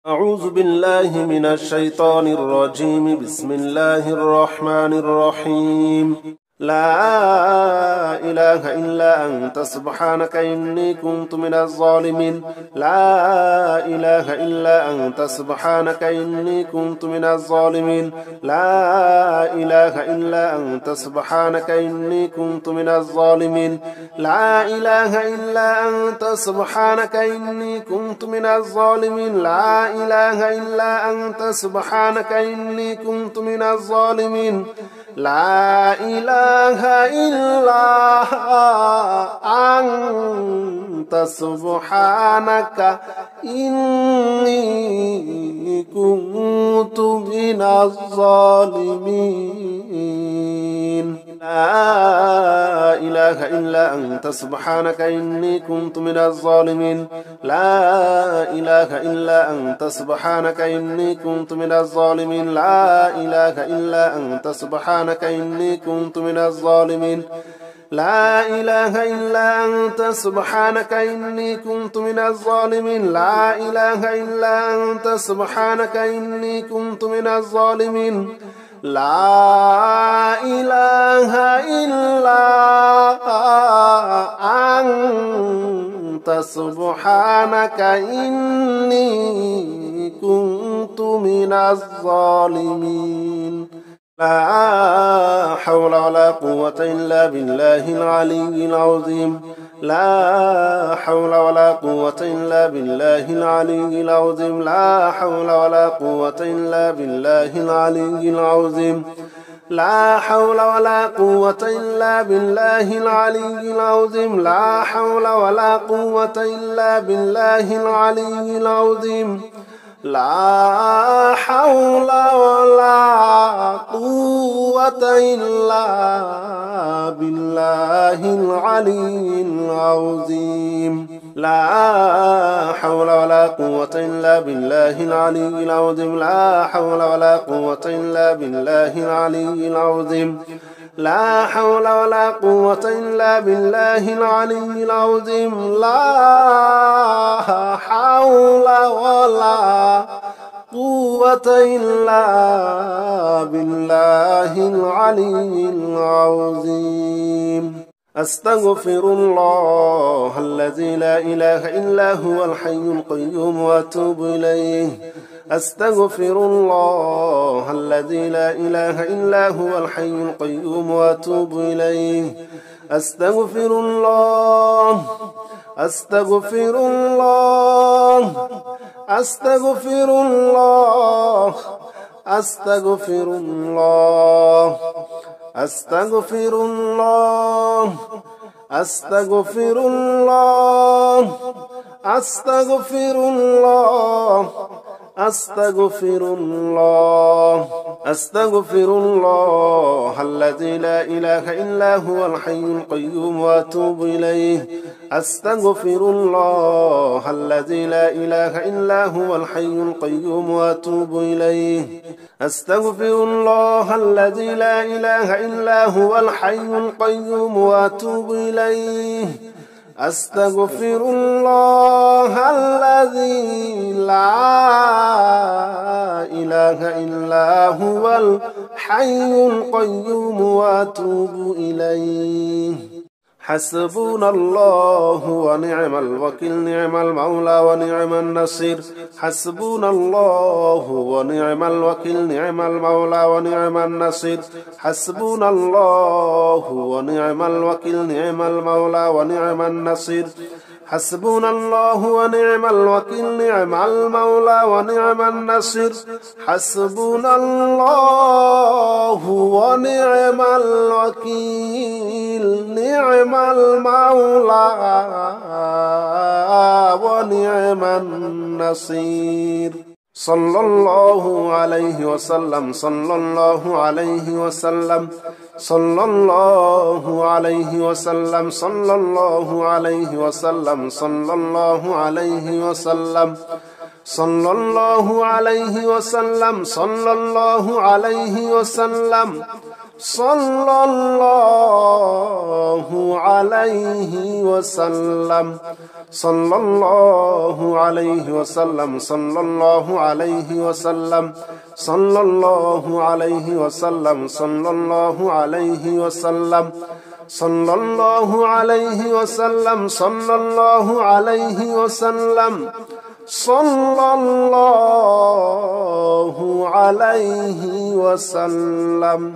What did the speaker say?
أعوذ بالله من الشيطان الرجيم. بسم الله الرحمن الرحيم. لا إله إلا أنت سبحانك إني كنت من الظالمين. لا إله إلا أنت سبحانك إني كنت من الظالمين. لا إله إلا أنت سبحانك إني كنت من الظالمين. لا إله إلا أنت سبحانك إني كنت من الظالمين. لا إله إلا أنت سبحانك إني كنت من الظالمين. لا إله إلا أنت سبحانك إني كنت من الظالمين. لا إله إلا أنت سبحانك إني كنت من الظالمين. لا إله إلا أنت سبحانك إني كنت من الظالمين. لا إله إلا أنت سبحانك إني كنت من الظالمين. لا إله إلا أنت سبحانك إني كنت من الظالمين. لا إله إلا أنت سبحانك إني كنت من الظالمين. لا إله إلا أنت سبحانك إني كنت من الظالمين. لا حول ولا قوة إلا بالله العلي العظيم. لا حول ولا قوة إلا بالله العلي العظيم. لا حول ولا قوة إلا بالله العلي العظيم. لا حول ولا قوة إلا بالله العلي العظيم. لا حول ولا قوة إلا بالله العلي العظيم. لا حول ولا قوة إلا بالله العلي العظيم. لا حول ولا قوة إلا بالله العلي العظيم. لا حول ولا قوة إلا بالله العلي العظيم. لا حول ولا قوة إلا بالله العلي العظيم. لا حول ولا قوة إلا بالله العلي العظيم. أستغفر الله الذي لا إله إلا هو الحي القيوم وأتوب إليه. أستغفر الله الذي لا إله إلا هو الحي القيوم وأتوب إليه. أستغفر الله. أستغفر الله. أستغفر الله. أستغفر الله. أستغفر الله. أستغفر الله. أستغفر الله. أستغفر الله. أستغفر الله الذي لا إله إلا هو الحي القيوم وأتوب إليه. أستغفر الله الذي لا إله إلا هو الحي القيوم وأتوب إليه. أستغفر الله الذي لا إله إلا هو الحي القيوم وأتوب إليه. أستغفر الله الذي لا إله إلا هو الحي القيوم وأتوب إليه. حسبنا الله ونعم الوكيل. نعم المولى ونعم النصير. حسبنا الله ونعم الوكيل. نعم المولى ونعم النصير. حسبنا الله ونعم الوكيل. نعم المولى ونعم النصير. حسبنا الله ونعم الوكيل. نعم المولى ونعم النصير. حسبنا الله ونعم الوكيل. نعم المولى ونعم النصير. صلى الله عليه وسلم. صلى الله عليه وسلم. صلى الله عليه وسلم. صلى الله عليه وسلم. صلى الله عليه وسلم. صلى الله عليه وسلم. صلى الله عليه وسلم. صلى الله عليه وسلم صلى الله عليه وسلم صلى الله عليه وسلم صلى الله عليه وسلم صلى الله عليه وسلم صلى الله عليه وسلم صلى الله عليه وسلم صلى الله عليه وسلم